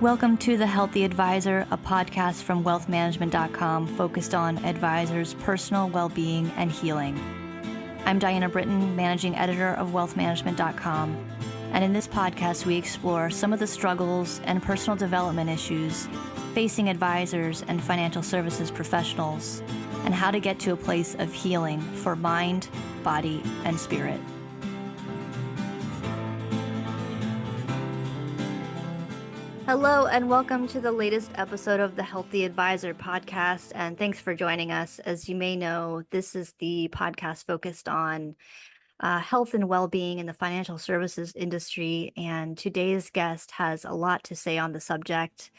Welcome to The Healthy Advisor, a podcast from WealthManagement.com focused on advisors' personal well-being and healing. I'm Diana Britton, managing editor of WealthManagement.com, and in this podcast we explore some of the struggles and personal development issues facing advisors and financial services professionals, and how to get to a place of healing for mind, body, and spirit. Hello, and welcome to the latest episode of the Healthy Advisor podcast, and thanks for joining us. As you may know, this is the podcast focused on health and well-being in the financial services industry, and today's guest has a lot to say on the subject.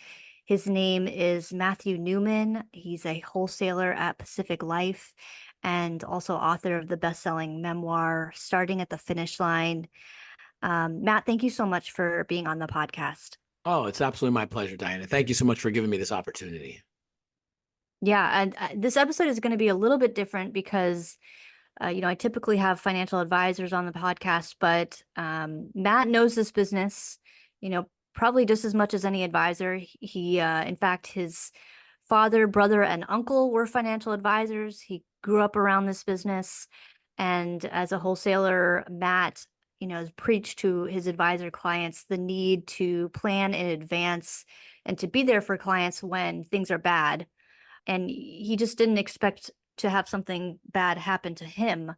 His name is Matthew Newman. He's a wholesaler at Pacific Life and also author of the best-selling memoir, Starting at the Finish Line. Matt, thank you so much for being on the podcast. Oh, it's absolutely my pleasure, Diana. Thank you so much for giving me this opportunity. Yeah, and this episode is going to be a little bit different because, I typically have financial advisors on the podcast, but Matt knows this business, probably just as much as any advisor. He, in fact, his father, brother, and uncle were financial advisors. He grew up around this business. And as a wholesaler, Matt has preached to his advisor clients the need to plan in advance and to be there for clients when things are bad. And he just didn't expect to have something bad happen to him.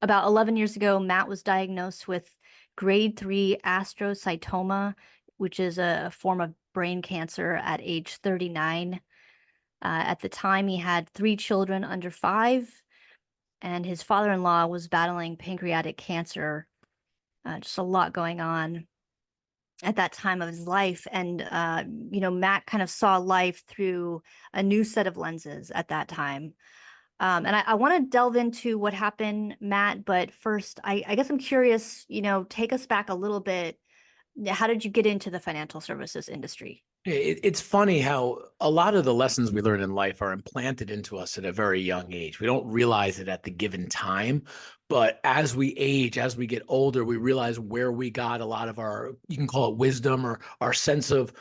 About 11 years ago, Matt was diagnosed with grade 3 astrocytoma, which is a form of brain cancer at age 39. At the time, he had 3 children under 5, and his father-in-law was battling pancreatic cancer. Just a lot going on at that time of his life. And, Matt kind of saw life through a new set of lenses at that time. And I want to delve into what happened, Matt. But first, I guess I'm curious, take us back a little bit. How did you get into the financial services industry? It's funny how a lot of the lessons we learn in life are implanted into us at a very young age. We don't realize it at the given time, but as we age, as we get older, we realize where we got a lot of our, you can call it wisdom or our sense of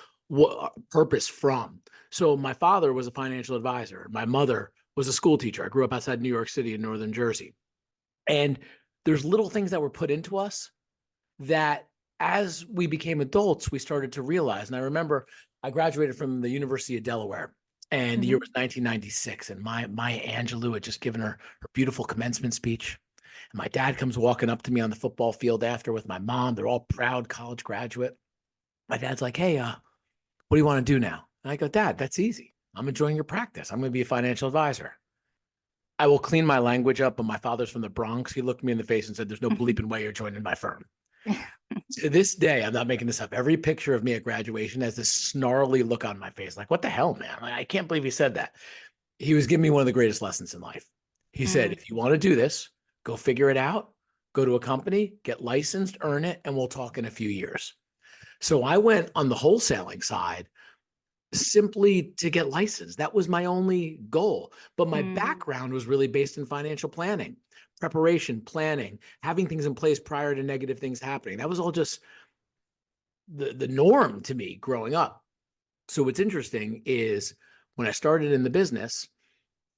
purpose from. So my father was a financial advisor. My mother was a school teacher. I grew up outside New York City in Northern Jersey. And there's little things that were put into us that as we became adults, we started to realize. And I remember I graduated from the University of Delaware, and the year was 1996. And my Angelou had just given her beautiful commencement speech. And my dad comes walking up to me on the football field after with my mom. They're all proud college graduate. My dad's like, "Hey, what do you want to do now?" And I go, "Dad, that's easy. I'm enjoying your practice. I'm going to be a financial advisor. I will clean my language up, but my father's from the Bronx. He looked me in the face and said, 'There's no bleeping way you're joining my firm.'" To this day, I'm not making this up. Every picture of me at graduation has this snarly look on my face. Like, what the hell, man? I can't believe he said that. He was giving me one of the greatest lessons in life. He said, if you want to do this, go figure it out, go to a company, get licensed, earn it, and we'll talk in a few years. So I went on the wholesaling side simply to get licensed. That was my only goal. But my background was really based in financial planning, preparation, planning, having things in place prior to negative things happening. That was all just the norm to me growing up. So what's interesting is when I started in the business,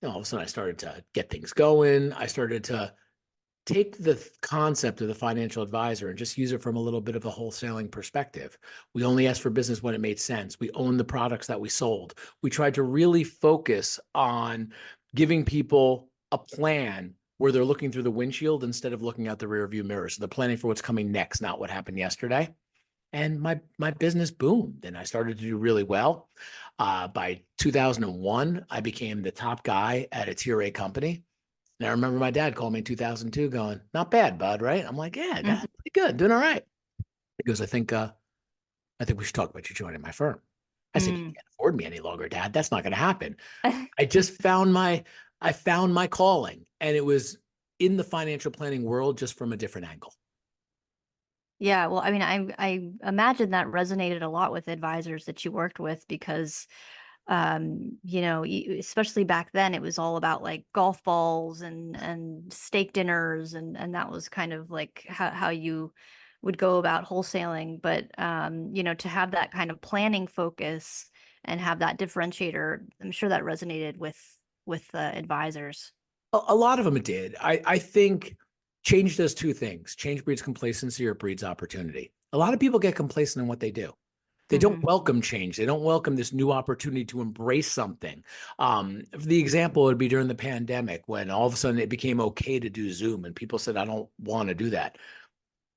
all of a sudden I started to get things going. I started to take the concept of the financial advisor and just use it from a little bit of a wholesaling perspective. We only asked for business when it made sense. We owned the products that we sold. We tried to really focus on giving people a plan where they're looking through the windshield instead of looking out the rear view mirror. So they're planning for what's coming next, not what happened yesterday. And my business boomed and I started to do really well. By 2001, I became the top guy at a tier A company. And I remember my dad called me in 2002 going, "Not bad, bud, right?" I'm like, "Yeah, Dad, pretty good, doing all right." He goes, I think we should talk about you joining my firm." I said, "You can't afford me any longer, Dad. That's not going to happen." I just found my calling, and it was in the financial planning world, just from a different angle. Yeah, well, I mean, I imagine that resonated a lot with advisors that you worked with because, especially back then, it was all about like golf balls and steak dinners, and that was kind of like how you would go about wholesaling. But to have that kind of planning focus and have that differentiator, I'm sure that resonated with advisors. A lot of them it did. I think change does two things. Change breeds complacency or it breeds opportunity. A lot of people get complacent in what they do. They don't Hmm. welcome change. They don't welcome this new opportunity to embrace something. The example would be during the pandemic when all of a sudden it became okay to do Zoom and people said, I don't want to do that.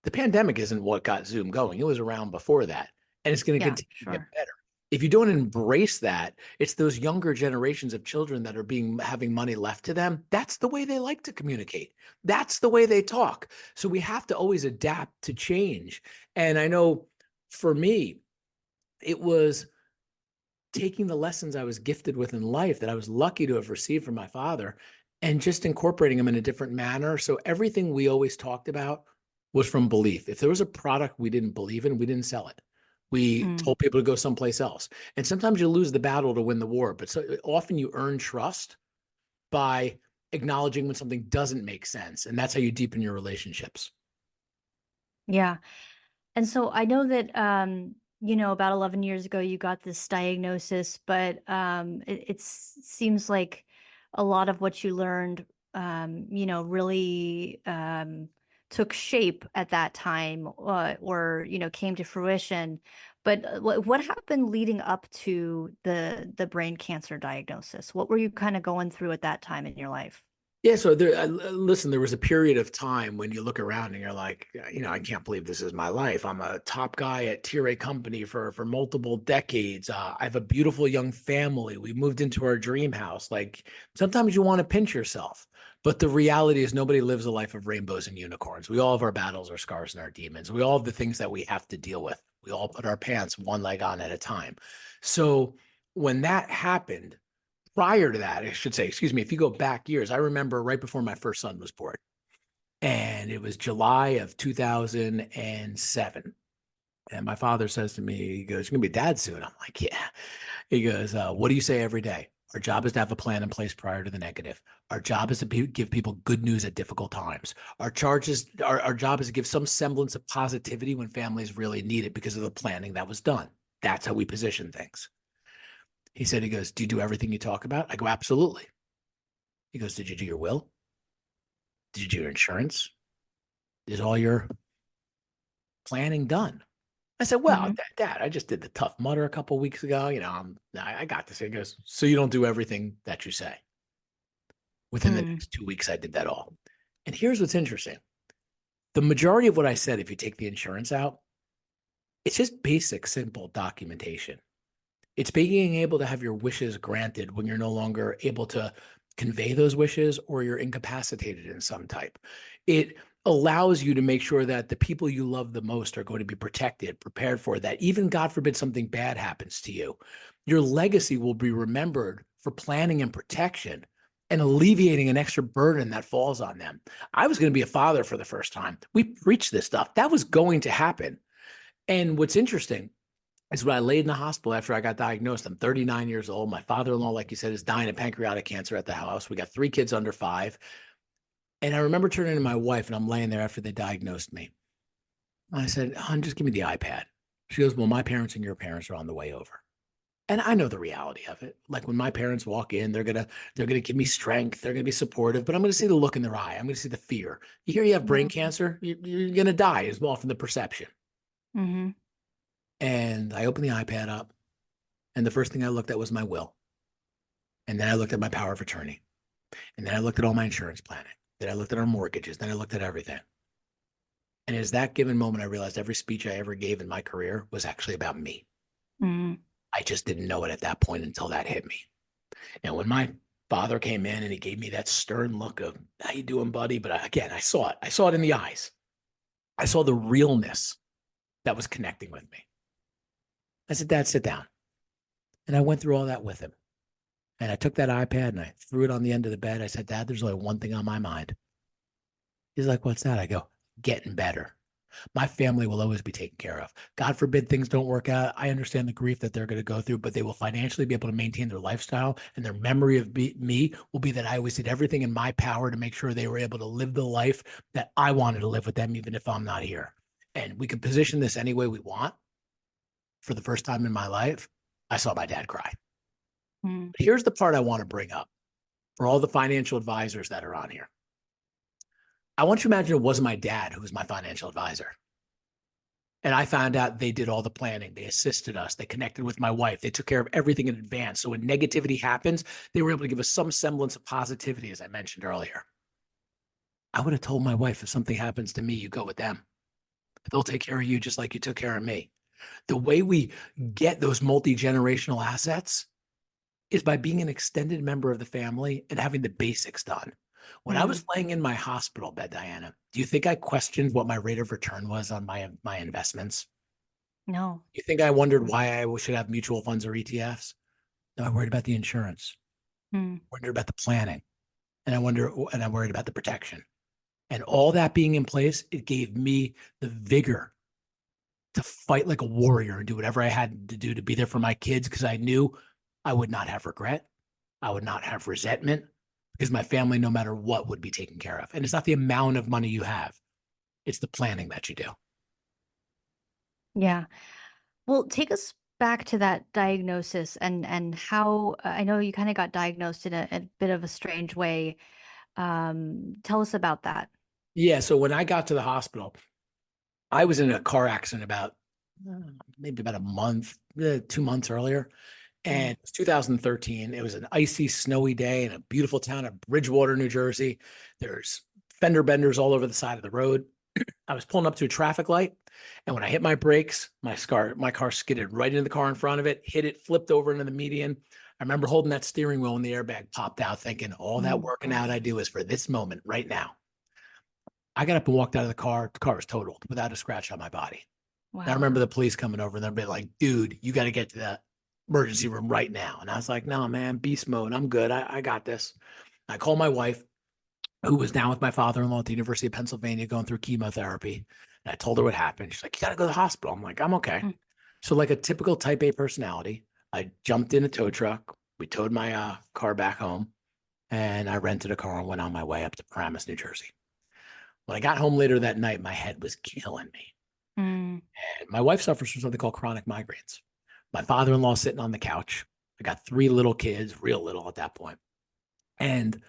The pandemic isn't what got Zoom going. It was around before that, and it's going to Yeah, continue to get sure. better. If you don't embrace that, it's those younger generations of children that are having money left to them. That's the way they like to communicate. That's the way they talk. So we have to always adapt to change. And I know for me, it was taking the lessons I was gifted with in life that I was lucky to have received from my father and just incorporating them in a different manner. So everything we always talked about was from belief. If there was a product we didn't believe in, we didn't sell it. We Mm. told people to go someplace else. And sometimes you lose the battle to win the war, but so often you earn trust by acknowledging when something doesn't make sense. And that's how you deepen your relationships. Yeah. And so I know that, about 11 years ago, you got this diagnosis, but it seems like a lot of what you learned, really took shape at that time, or came to fruition. But what happened leading up to the brain cancer diagnosis? What were you kind of going through at that time in your life? Yeah, so listen, there was a period of time when you look around and you're like, I can't believe this is my life. I'm a top guy at Tier A company for multiple decades. I have a beautiful young family. We moved into our dream house. Like sometimes you want to pinch yourself, but the reality is nobody lives a life of rainbows and unicorns. We all have our battles, our scars, and our demons. We all have the things that we have to deal with. We all put our pants one leg on at a time. So when that happened, prior to that, I should say, excuse me, if you go back years, I remember right before my first son was born, and it was July of 2007. And my father says to me, he goes, "You're going to be dad soon." I'm like, "Yeah." He goes, "What do you say every day?" Our job is to have a plan in place prior to the negative. Our job is to give people good news at difficult times. Our job is to give some semblance of positivity when families really need it because of the planning that was done. That's how we position things. He goes, "Do you do everything you talk about?" I go, "Absolutely." He goes, "Did you do your will? Did you do your insurance? Is all your planning done?" I said, "Well, Hmm. Dad, I just did the Tough Mudder a couple of weeks ago. I got this." He goes, "So you don't do everything that you say?" Within the Mm. next 2 weeks, I did that all. And here's what's interesting. The majority of what I said, if you take the insurance out, it's just basic, simple documentation. It's being able to have your wishes granted when you're no longer able to convey those wishes or you're incapacitated in some type. It allows you to make sure that the people you love the most are going to be protected, prepared for that. Even God forbid something bad happens to you, your legacy will be remembered for planning and protection and alleviating an extra burden that falls on them. I was going to be a father for the first time. We preached this stuff. That was going to happen. And what's interesting is when I laid in the hospital after I got diagnosed. I'm 39 years old. My father-in-law, like you said, is dying of pancreatic cancer at the house. We got 3 kids under 5. And I remember turning to my wife and I'm laying there after they diagnosed me. I said, "Hon, just give me the iPad." She goes, "Well, my parents and your parents are on the way over." And I know the reality of it. Like when my parents walk in, they're gonna give me strength. They're gonna be supportive, but I'm gonna see the look in their eye. I'm gonna see the fear. You hear you have brain cancer, you're gonna die is often the perception. Mm-hmm. And I opened the iPad up, and the first thing I looked at was my will. And then I looked at my power of attorney. And then I looked at all my insurance planning. Then I looked at our mortgages. Then I looked at everything. And as that given moment, I realized every speech I ever gave in my career was actually about me. Mm-hmm. I just didn't know it at that point until that hit me. And when my father came in and he gave me that stern look of, "How you doing, buddy?" But again, I saw it. I saw it in the eyes. I saw the realness that was connecting with me. I said, "Dad, sit down." And I went through all that with him. And I took that iPad and I threw it on the end of the bed. I said, "Dad, there's only one thing on my mind." He's like, "What's that?" I go, "Getting better. My family will always be taken care of. God forbid things don't work out. I understand the grief that they're going to go through, but they will financially be able to maintain their lifestyle. And their memory of me will be that I always did everything in my power to make sure they were able to live the life that I wanted to live with them, even if I'm not here." and we could position this any way we want. For the first time in my life, I saw my dad cry. Mm. But here's the part I want to bring up for all the financial advisors that are on here. I want you to imagine it wasn't my dad who was my financial advisor. And I found out they did all the planning. They assisted us. They connected with my wife. They took care of everything in advance. So when negativity happens, they were able to give us some semblance of positivity, as I mentioned earlier. I would have told my wife, if something happens to me, you go with them. They'll take care of you just like you took care of me. The way we get those multi-generational assets is by being an extended member of the family and having the basics done. When I was laying in my hospital bed, Diana, do you think I questioned what my rate of return was on my investments? No. You think I wondered why I should have mutual funds or ETFs? No, I worried about the insurance. Mm. I wondered about the planning. And I worried about the protection. And all that being in place, it gave me the vigor to fight like a warrior and do whatever I had to do to be there for my kids, because I knew I would not have regret. I would not have resentment, because my family, no matter what, would be taken care of. And it's not the amount of money you have, it's the planning that you do. Yeah. Well, take us back to that diagnosis and how I know you kind of got diagnosed in a bit of a strange way. Tell us about that. Yeah. So when I got to the hospital, I was in a car accident about maybe about a month, 2 months earlier. And Mm. it was 2013. It was an icy, snowy day in a beautiful town of Bridgewater, New Jersey. There's fender benders all over the side of the road. I was pulling up to a traffic light, and when I hit my brakes, my car skidded right into the car in front of it, hit it, flipped over into the median. I remember holding that steering wheel when the airbag popped out, thinking, all that Oh working out gosh. I do is for this moment right now. I got up and walked out of the car. The car was totaled without a scratch on my body. And I Wow. remember the police coming over and they're being like, dude, you got to get to the emergency room right now. And I was like, no, man, beast mode. I'm good. I got this. I called my wife, who was down with my father-in-law at the University of Pennsylvania going through chemotherapy. And I told her what happened. She's like, you got to go to the hospital. I'm like, I'm okay. Mm. So like a typical type A personality, I jumped in a tow truck. We towed my car back home, and I rented a car and went on my way up to Paramus, New Jersey. When I got home later that night, my head was killing me. Mm. And my wife suffers from something called chronic migraines. My father-in-law sitting on the couch. I got 3 little kids, real little at that point. And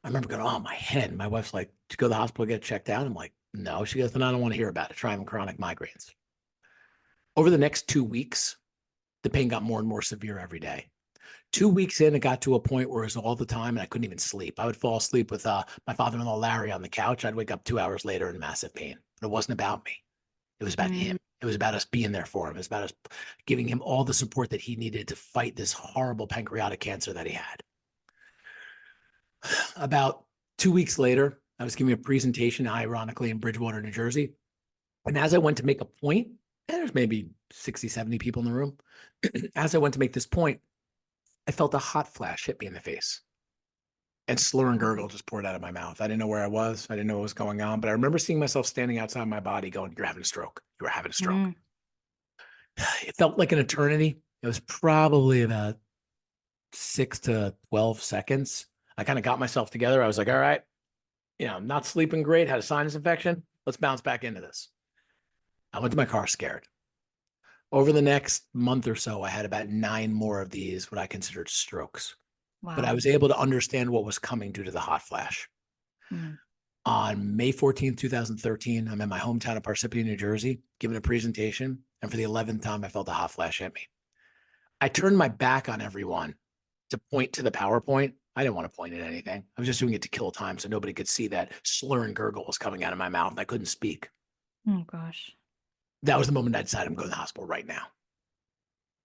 I remember going, oh, my head. My wife's like, did you go to the hospital, get checked out? I'm like, no. She goes, then I don't want to hear about it. Try having chronic migraines. Over the next 2 weeks, the pain got more and more severe every day. 2 weeks in, it got to a point where it was all the time and I couldn't even sleep. I would fall asleep with my father-in-law, Larry, on the couch. I'd wake up 2 hours later in massive pain. But it wasn't about me. It was about Mm. him. It was about us being there for him. It was about us giving him all the support that he needed to fight this horrible pancreatic cancer that he had. About 2 weeks later, I was giving a presentation, ironically, in Bridgewater, New Jersey. And as I went to make a point, and there's maybe 60, 70 people in the room. As I went to make this point, I felt a hot flash hit me in the face. And slur and gurgle just poured out of my mouth. I didn't know where I was. I didn't know what was going on. But I remember seeing myself standing outside my body going, you're having a stroke. You were having a stroke. Mm. It felt like an eternity. It was probably about 6 to 12 seconds. I kind of got myself together. I was like, all right, I'm not sleeping great, had a sinus infection. Let's bounce back into this. I went to my car scared. Over the next month or so, I had about 9 more of these, what I considered strokes. But I Wow. was able to understand what was coming due to the hot flash. Mm. On May 14th, 2013, I'm in my hometown of Parsippany, New Jersey, giving a presentation. And for the 11th time, I felt a hot flash hit me. I turned my back on everyone to point to the PowerPoint. I didn't want to point at anything. I was just doing it to kill time so nobody could see that slur and gurgle was coming out of my mouth and I couldn't speak. Oh gosh. That was the moment I decided I'm going to the hospital right now.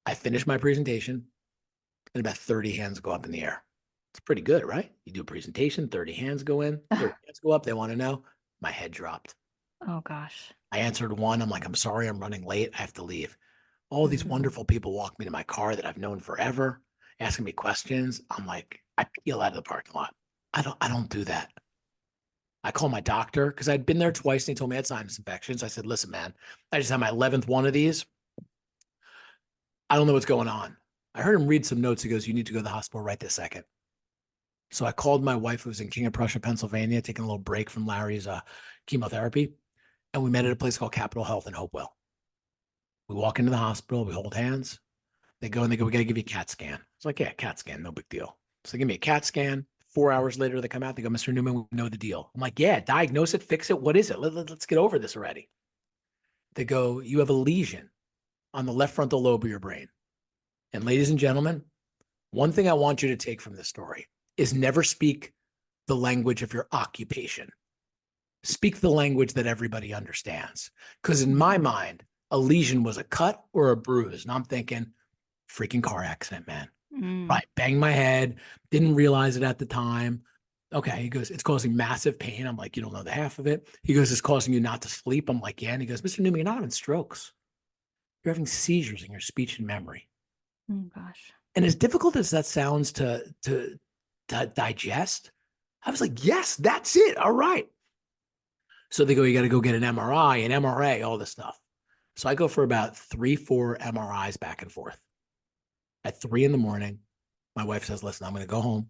I finished my presentation and about 30 hands go up in the air. It's pretty good, right? You do a presentation, 30 hands go in, 30 hands go up. They want to know. My head dropped. Oh gosh. I answered one. I'm like, I'm sorry, I'm running late. I have to leave. All these Mm. wonderful people walk me to my car that I've known forever, asking me questions. I'm like, I peel out of the parking lot. I don't do that. I call my doctor because I'd been there twice and he told me I had sinus infections. I said, listen, man, I just had my 11th one of these. I don't know what's going on. I heard him read some notes. He goes, you need to go to the hospital right this second. So I called my wife, who was in King of Prussia, Pennsylvania, taking a little break from Larry's chemotherapy. And we met at a place called Capitol Health in Hopewell. We walk into the hospital, we hold hands. They go, we got to give you a CAT scan. It's like, yeah, CAT scan, no big deal. So they give me a CAT scan. 4 hours later, they come out, they go, Mr. Newman, we know the deal. I'm like, yeah, diagnose it, fix it. What is it? Let's get over this already. They go, you have a lesion on the left frontal lobe of your brain. And ladies and gentlemen, one thing I want you to take from this story is never speak the language of your occupation. Speak the language that everybody understands. Because in my mind, a lesion was a cut or a bruise. And I'm thinking, freaking car accident, man. Right. Banged my head. Didn't realize it at the time. Okay. He goes, it's causing massive pain. I'm like, you don't know the half of it. He goes, it's causing you not to sleep. I'm like, yeah. And he goes, Mr. Newman, you're not having strokes. You're having seizures in your speech and memory. Oh, gosh. And as difficult as that sounds to digest, I was like, yes, that's it. All right. So they go, you got to go get an MRI, an MRA, all this stuff. So I go for about 3-4 MRIs back and forth. At 3 a.m, my wife says, listen, I'm going to go home.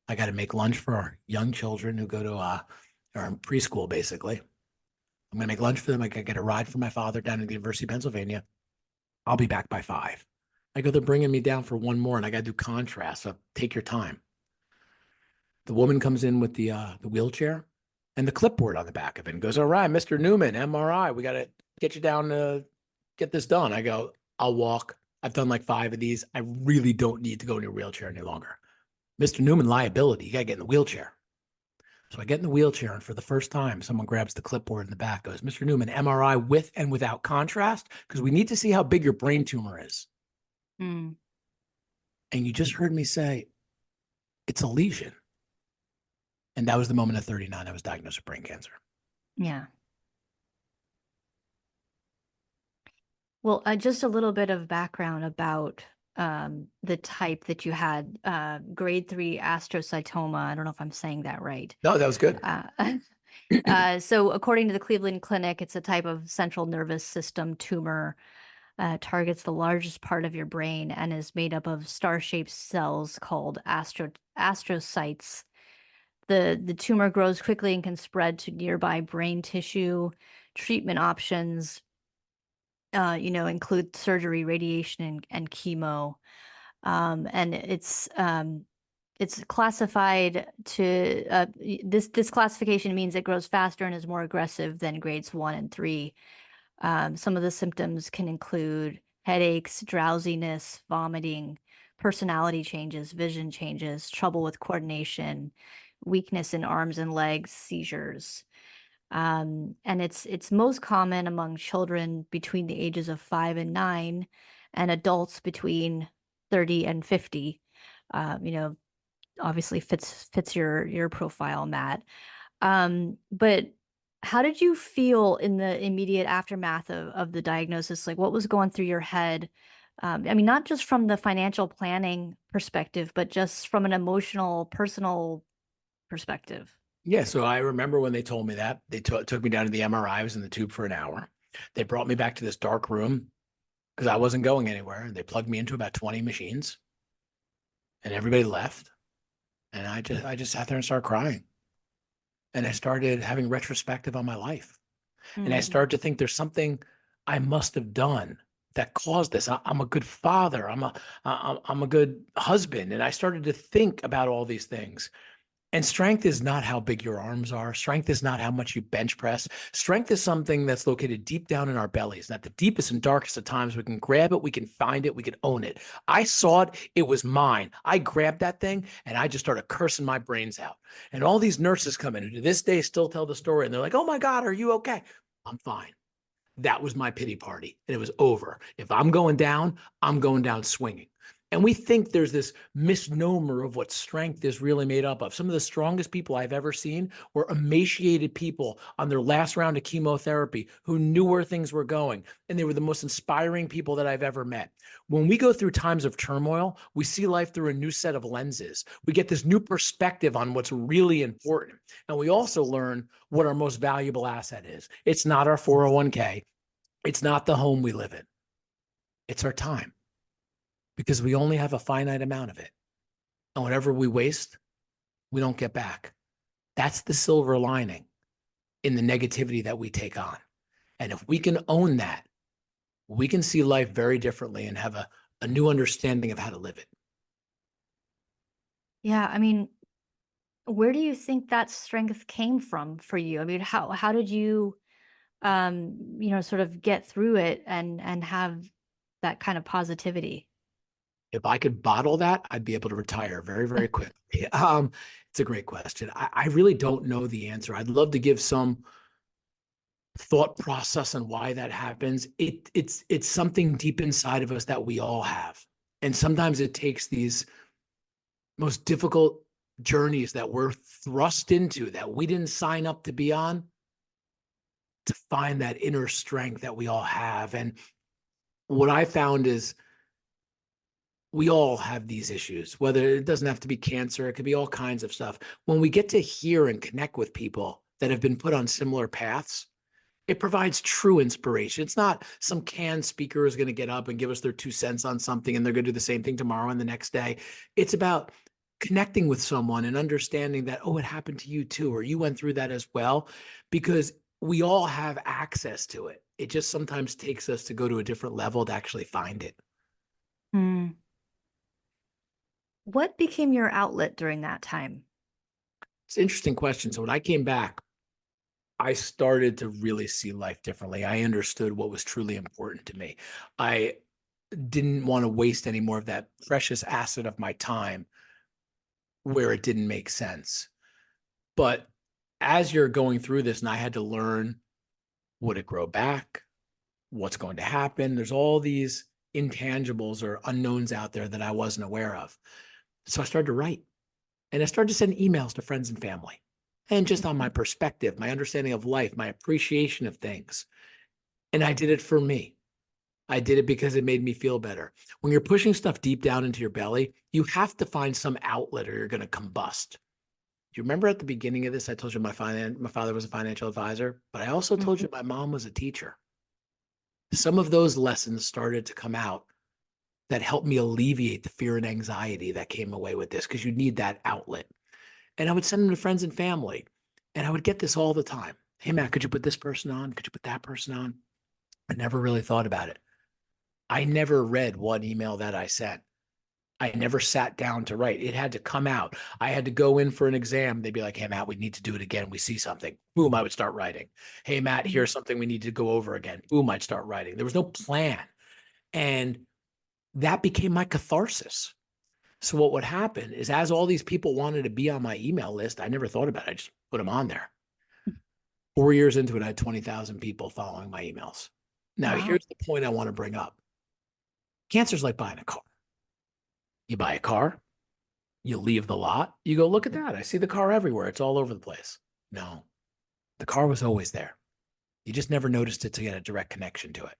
I got to make lunch for our young children who go to or preschool, basically. I'm going to make lunch for them. I got to get a ride from my father down to the University of Pennsylvania. I'll be back by 5. I go, they're bringing me down for one more, and I got to do contrast. So take your time. The woman comes in with the wheelchair and the clipboard on the back of it and goes, all right, Mr. Newman, MRI, we got to get you down to get this done. I go, I'll walk. I've done like 5 of these. I really don't need to go in a wheelchair any longer. Mr. Newman, liability. You got to get in the wheelchair. So I get in the wheelchair, and for the first time, someone grabs the clipboard in the back, goes, Mr. Newman, MRI with and without contrast, because we need to see how big your brain tumor is. And you just heard me say, it's a lesion. And that was the moment at 39 I was diagnosed with brain cancer. Yeah. Well, just a little bit of background about the type that you had, grade 3 astrocytoma. I don't know if I'm saying that right. No, that was good. So according to the Cleveland Clinic, it's a type of central nervous system tumor, targets the largest part of your brain and is made up of star-shaped cells called astrocytes. The tumor grows quickly and can spread to nearby brain tissue. Treatment options include surgery, radiation, and chemo. And it's classified to this classification means it grows faster and is more aggressive than grades 1 and 3. Some of the symptoms can include headaches, drowsiness, vomiting, personality changes, vision changes, trouble with coordination, weakness in arms and legs, seizures. And it's most common among children between the ages of 5 and 9, and adults between 30 and 50. Obviously fits your profile, Matt. But how did you feel in the immediate aftermath of the diagnosis? Like, what was going through your head? Not just from the financial planning perspective, but just from an emotional, personal perspective. Yeah. So I remember when they told me that, they took me down to the MRI. I was in the tube for an hour. They brought me back to this dark room because I wasn't going anywhere. They plugged me into about 20 machines and everybody left. And I just sat there and started crying. And I started having retrospective on my life. And I started to think there's something I must have done that caused this. I'm a good father. I'm a good husband. And I started to think about all these things. And strength is not how big your arms are. Strength is not how much you bench press. Strength is something that's located deep down in our bellies. And at the deepest and darkest of times, we can grab it, we can find it, we can own it. I saw it, it was mine. I grabbed that thing and I just started cursing my brains out. And all these nurses come in who to this day still tell the story. And they're like, oh my God, are you okay? I'm fine. That was my pity party. And it was over. If I'm going down swinging. And we think there's this misnomer of what strength is really made up of. Some of the strongest people I've ever seen were emaciated people on their last round of chemotherapy who knew where things were going. And they were the most inspiring people that I've ever met. When we go through times of turmoil, we see life through a new set of lenses. We get this new perspective on what's really important. And we also learn what our most valuable asset is. It's not our 401k. It's not the home we live in. It's our time. Because we only have a finite amount of it. And whatever we waste, we don't get back. That's the silver lining. in the negativity that we take on. And if we can own that, we can see life very differently and have a new understanding of how to live it. Yeah, I mean, where do you think that strength came from for you? I mean, how did you sort of get through it and have that kind of positivity? If I could bottle that, I'd be able to retire very, very quickly. It's a great question. I really don't know the answer. I'd love to give some thought process on why that happens. It's something deep inside of us that we all have. And sometimes it takes these most difficult journeys that we're thrust into that we didn't sign up to be on to find that inner strength that we all have. And what I found is we all have these issues, whether it doesn't have to be cancer, it could be all kinds of stuff. When we get to hear and connect with people that have been put on similar paths, it provides true inspiration. It's not some canned speaker is going to get up and give us their 2 cents on something and they're going to do the same thing tomorrow and the next day. It's about connecting with someone and understanding that, oh, it happened to you too, or you went through that as well, because we all have access to it. It just sometimes takes us to go to a different level to actually find it. Hmm. What became your outlet during that time? It's an interesting question. So when I came back, I started to really see life differently. I understood what was truly important to me. I didn't want to waste any more of that precious asset of my time where it didn't make sense. But as you're going through this, and I had to learn, would it grow back? What's going to happen? There's all these intangibles or unknowns out there that I wasn't aware of. So I started to write and I started to send emails to friends and family. And just on my perspective, my understanding of life, my appreciation of things. And I did it for me. I did it because it made me feel better. When you're pushing stuff deep down into your belly, you have to find some outlet or you're going to combust. Do you remember at the beginning of this, I told you my father was a financial advisor, but I also told Mhm. you my mom was a teacher. Some of those lessons started to come out that helped me alleviate the fear and anxiety that came away with this because you need that outlet. And I would send them to friends and family. And I would get this all the time. Hey, Matt, could you put this person on? Could you put that person on? I never really thought about it. I never read one email that I sent. I never sat down to write. It had to come out. I had to go in for an exam. They'd be like, hey, Matt, we need to do it again. We see something. Boom, I would start writing. Hey, Matt, Mhm. here's something we need to go over again. Boom, I'd start writing. There was no plan. And that became my catharsis. So what would happen is as all these people wanted to be on my email list, I never thought about it. I just put them on there. 4 years into it, I had 20,000 people following my emails. Now, Wow. here's the point I want to bring up. Cancer's like buying a car. You buy a car, you leave the lot, you go, look at that. I see the car everywhere. It's all over the place. No, the car was always there. You just never noticed it to get a direct connection to it.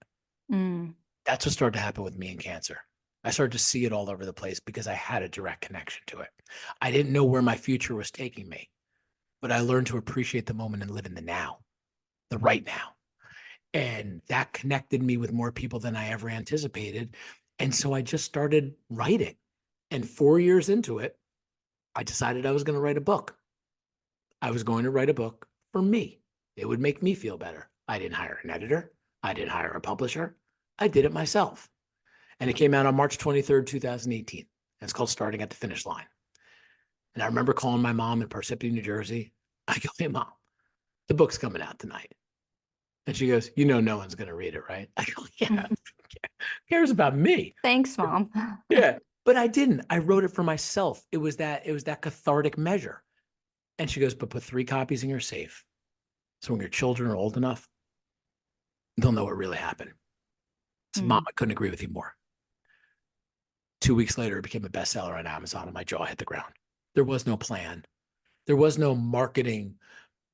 Mm. That's what started to happen with me and cancer. I started to see it all over the place because I had a direct connection to it. I didn't know where my future was taking me, but I learned to appreciate the moment and live in the now, the right now. And that connected me with more people than I ever anticipated. And so I just started writing. And 4 years into it, I decided I was going to write a book. I was going to write a book for me. It would make me feel better. I didn't hire an editor. I didn't hire a publisher. I did it myself. And it came out on March 23rd, 2018. And it's called Starting at the Finish Line. And I remember calling my mom in Parsippany, New Jersey. I go, hey, mom, the book's coming out tonight. And she goes, you know, no one's going to read it, right? I go, yeah, who cares about me? Thanks, Mom. Yeah. But I didn't. I wrote it for myself. It was that cathartic measure. And she goes, but put 3 copies in your safe. So when your children are old enough, they'll know what really happened. So, mom, Mm. I couldn't agree with you more. 2 weeks later, it became a bestseller on Amazon and my jaw hit the ground. There was no plan. There was no marketing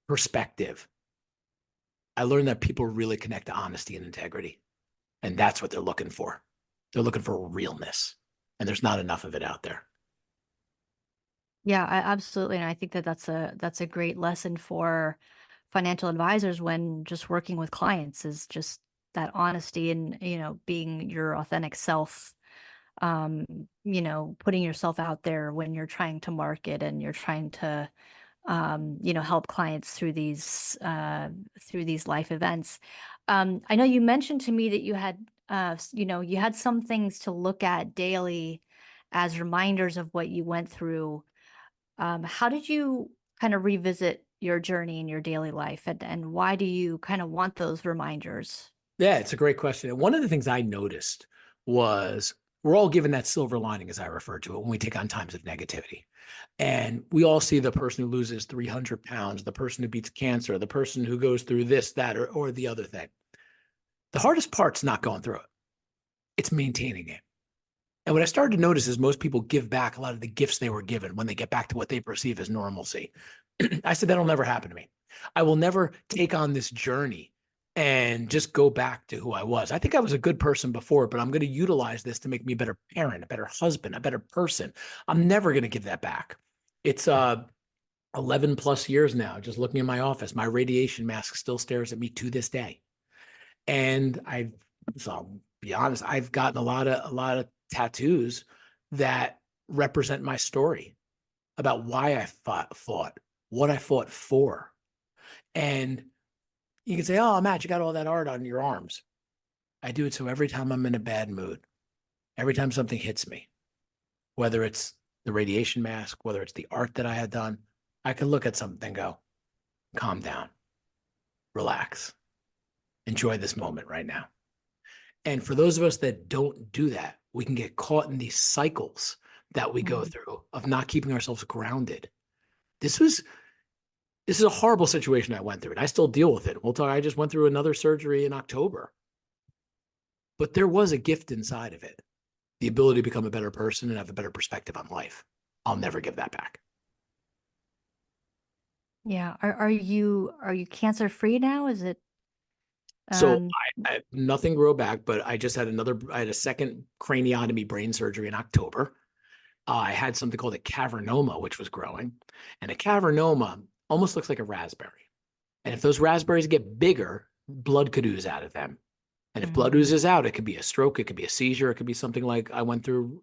perspective. I learned that people really connect to honesty and integrity. And that's what they're looking for. They're looking for realness. And there's not enough of it out there. Yeah, absolutely. And I think that that's a great lesson for financial advisors when just working with clients is just that honesty and, being your authentic self, putting yourself out there when you're trying to market and you're trying to help clients through these life events. I know you mentioned to me that you had some things to look at daily as reminders of what you went through. How did you kind of revisit your journey in your daily life, and why do you kind of want those reminders? Yeah, it's a great question. And one of the things I noticed was we're all given that silver lining, as I refer to it, when we take on times of negativity. And we all see the person who loses 300 pounds, the person who beats cancer, the person who goes through this, that, or the other thing. The hardest part's not going through it. It's maintaining it. And what I started to notice is most people give back a lot of the gifts they were given when they get back to what they perceive as normalcy. I said, that'll never happen to me. I will never take on this journey and just go back to who I was. I think I was a good person before, but I'm going to utilize this to make me a better parent, a better husband, a better person. I'm never going to give that back. It's 11 plus years now, just looking in my office. My radiation mask still stares at me to this day. And so I'll be honest, I've gotten a lot of tattoos that represent my story about why I fought, what I fought for. And you can say, oh, Matt, you got all that art on your arms. I do it so every time I'm in a bad mood, every time something hits me, whether it's the radiation mask, whether it's the art that I had done, I can look at something and go, calm down, relax, enjoy this moment right now. And for those of us that don't do that, we can get caught in these cycles that we go through of not keeping ourselves grounded. This is a horrible situation I went through, and I still deal with it. We'll talk. I just went through another surgery in October, but there was a gift inside of it, the ability to become a better person and have a better perspective on life. I'll never give that back. Yeah. Are you cancer free now? Is it So um I nothing grew back, but I just had I had a second craniotomy brain surgery in October. I had something called a cavernoma, which was growing. And a cavernoma almost looks like a raspberry. And if those raspberries get bigger, blood could ooze out of them. And if blood oozes out, it could be a stroke, it could be a seizure, it could be something like I went through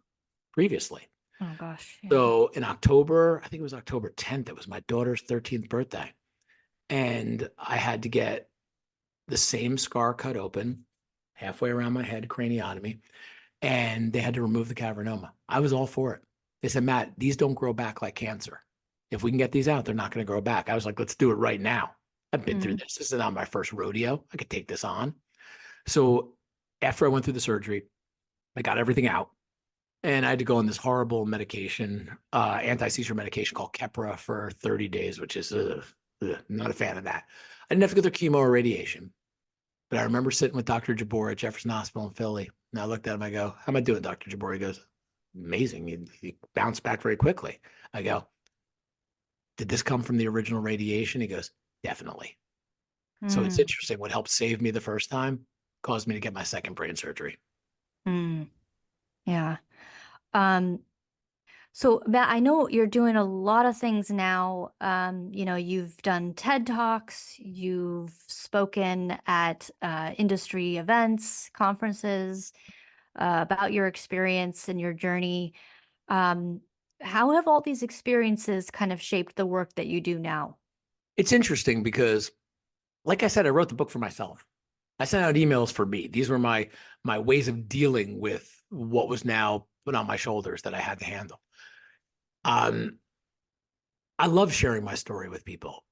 previously. oh gosh, yeah. So in October, I think it was October 10th, it was my daughter's 13th birthday. And I had to get the same scar cut open halfway around my head, craniotomy, and they had to remove the cavernoma. I was all for it. They said, Matt, these don't grow back like cancer. If we can get these out, they're not going to grow back. I was like, let's do it right now. I've been through this. This is not my first rodeo. I could take this on. So after I went through the surgery, I got everything out and I had to go on this horrible medication, anti-seizure medication called Keppra for 30 days, which is not a fan of that. I didn't have to go through chemo or radiation, but I remember sitting with Dr. Jabor at Jefferson Hospital in Philly. And I looked at him, I go, how am I doing, Dr. Jabor? He goes, amazing. He bounced back very quickly. I go, did this come from the original radiation? He goes, definitely. So it's interesting. What helped save me the first time caused me to get my second brain surgery. Yeah. Um, so Matt, I know you're doing a lot of things now. You've done TED Talks, you've spoken at industry events, conferences, about your experience and your journey. How have all these experiences kind of shaped the work that you do now? It's interesting because, like I said, I wrote the book for myself. I sent out emails for me. These were my ways of dealing with what was now put on my shoulders that I had to handle. I love sharing my story with people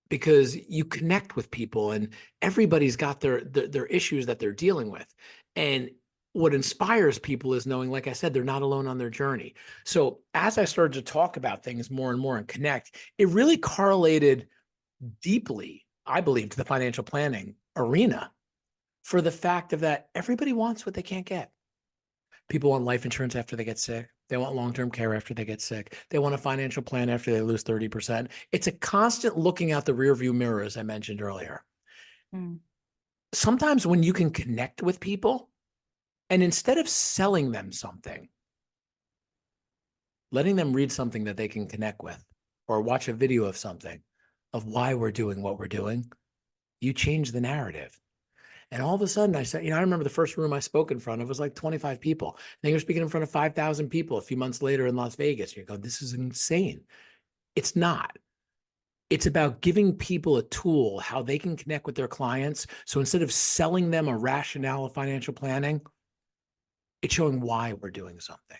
because you connect with people and everybody's got their issues that they're dealing with. And what inspires people is knowing, like I said, they're not alone on their journey. So as I started to talk about things more and more and connect, it really correlated deeply, I believe, to the financial planning arena for the fact of that everybody wants what they can't get. People want life insurance after they get sick. They want long-term care after they get sick. They want a financial plan after they lose 30%. It's a constant looking out the rearview mirror, as I mentioned earlier. Sometimes when you can connect with people and instead of selling them something, letting them read something that they can connect with or watch a video of something of why we're doing what we're doing, you change the narrative. And all of a sudden I said, I remember the first room I spoke in front of was like 25 people. And you're speaking in front of 5,000 people a few months later in Las Vegas. You go, this is insane. It's not. It's about giving people a tool how they can connect with their clients. So instead of selling them a rationale of financial planning, it's showing why we're doing something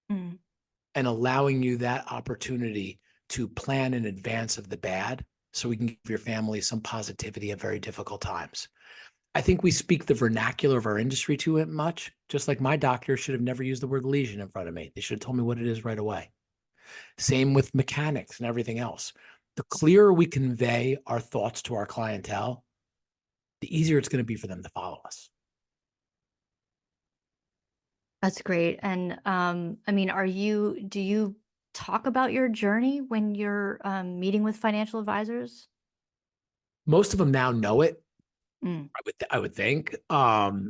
Mm. and allowing you that opportunity to plan in advance of the bad so we can give your family some positivity at very difficult times. I think we speak the vernacular of our industry too much, just like my doctor should have never used the word lesion in front of me. They should have told me what it is right away. Same with mechanics and everything else. The clearer we convey our thoughts to our clientele, the easier it's going to be for them to follow us. That's great. And I mean, do you talk about your journey when you're meeting with financial advisors? Most of them now know it, Mm. I would think. But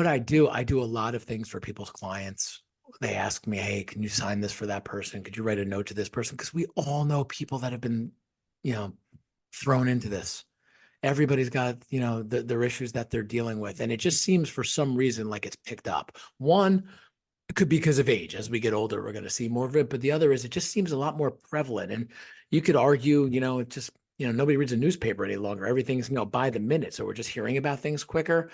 I do a lot of things for people's clients. They ask me, hey, can you sign this for that person? Could you write a note to this person? Because we all know people that have been, thrown into this. Everybody's got, their issues that they're dealing with. And it just seems for some reason like it's picked up. One, it could be because of age. As we get older, we're going to see more of it. But the other is it just seems a lot more prevalent. And you could argue, it just, nobody reads a newspaper any longer. Everything's, by the minute. So we're just hearing about things quicker.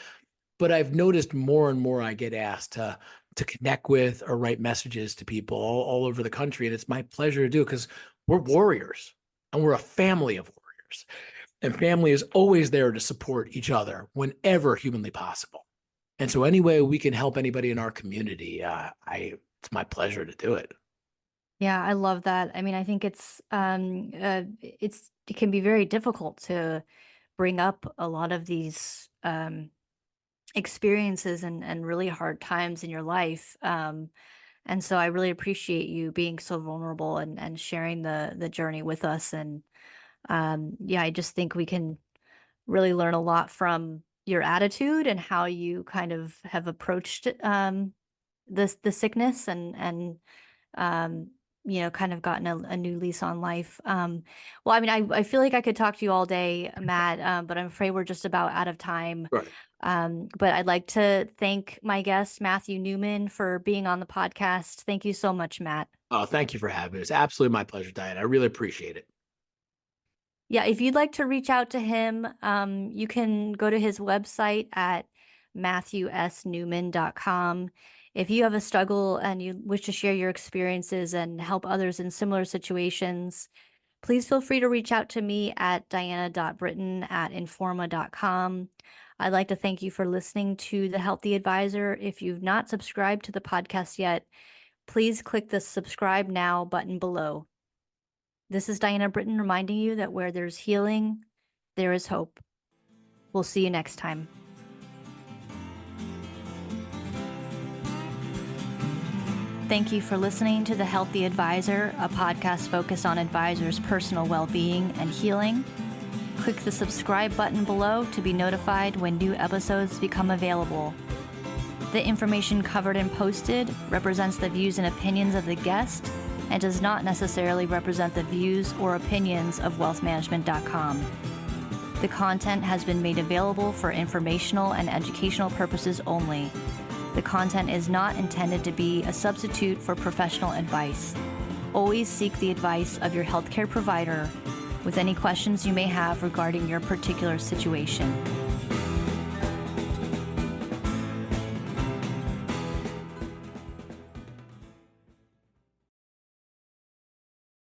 But I've noticed more and more I get asked to connect with or write messages to people all over the country. And it's my pleasure to do it because we're warriors and we're a family of warriors. And family is always there to support each other whenever humanly possible. And so any way we can help anybody in our community, it's my pleasure to do it. Yeah, I love that. I mean, I think it can be very difficult to bring up a lot of these experiences and really hard times in your life. And so I really appreciate you being so vulnerable and sharing the journey with us. And yeah, I just think we can really learn a lot from your attitude and how you kind of have approached the sickness and um, kind of gotten a new lease on life. Well, I mean, I feel like I could talk to you all day, Matt, but I'm afraid we're just about out of time. Right. But I'd like to thank my guest, Matthew Newman, for being on the podcast. Thank you so much, Matt. Oh, thank you for having me. It's absolutely my pleasure, Diane. I really appreciate it. Yeah, if you'd like to reach out to him, you can go to his website at matthewsnewman.com. If you have a struggle and you wish to share your experiences and help others in similar situations, please feel free to reach out to me at diana.britton@informa.com. I'd like to thank you for listening to The Healthy Advisor. If you've not subscribed to the podcast yet, please click the subscribe now button below. This is Diana Britton reminding you that where there's healing, there is hope. We'll see you next time. Thank you for listening to The Healthy Advisor, a podcast focused on advisors' personal well-being and healing. Click the subscribe button below to be notified when new episodes become available. The information covered and posted represents the views and opinions of the guest and does not necessarily represent the views or opinions of WealthManagement.com. The content has been made available for informational and educational purposes only. The content is not intended to be a substitute for professional advice. Always seek the advice of your healthcare provider with any questions you may have regarding your particular situation.